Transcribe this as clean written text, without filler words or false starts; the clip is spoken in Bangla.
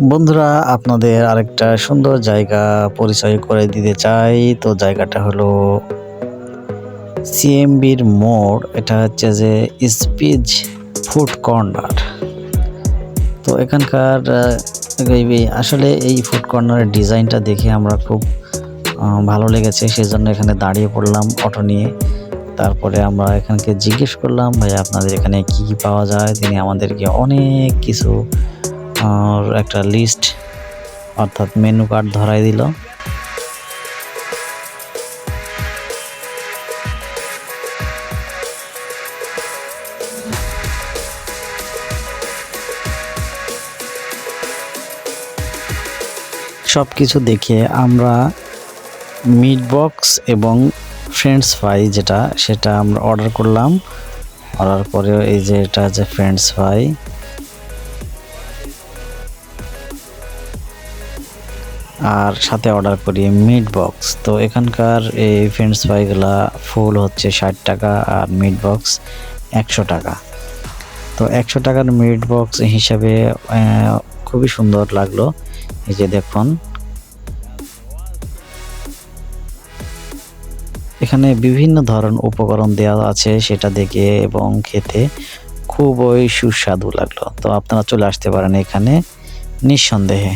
বন্ধুরা, আপনাদের আরেকটা সুন্দর জায়গা পরিচয় করে দিতে চাই। তো জায়গাটা হলো সিএমবির মোড়। এটা হচ্ছে যে স্পিজ ফুড কর্নার। তো এখানকার আসলে এই ফুড কর্নারের ডিজাইনটা দেখে আমরা খুব ভালো লেগেছে, সেজন্য এখানে দাঁড়িয়ে পড়লাম অটো নিয়ে। তারপরে আমরা এখানকে জিজ্ঞেস করলাম, ভাই আপনাদের এখানে কি কি পাওয়া যায়। তিনি আমাদেরকে অনেক কিছু একটা লিস্ট অর্থাৎ মেনু কার্ড ধরাই দিল। সব কিছু দেখে আমরা মিট বক্স এবং ফ্রেঞ্চ ফ্রাই সেটা আমরা অর্ডার করলাম। অর্ডার করে এই যে এটা যে ফ্রেঞ্চ ফ্রাই, আর সাথে অর্ডার করি মিট বক্স। তো এখানকার এই ফ্রেঞ্চ ফ্রাইগুলা ফুল হচ্ছে 60 টাকা আর মিট বক্স 100 টাকা। তো 100 টাকার মিট বক্স হিসাবে খুবই সুন্দর লাগলো। এই যে দেখুন, এখানে বিভিন্ন ধরনের উপকরণ দেওয়া আছে, সেটা দেখে এবং খেতে খুবই সুস্বাদু লাগলো। তো আপনারা চলে আসতে পারেন এখানে নিঃসন্দেহে।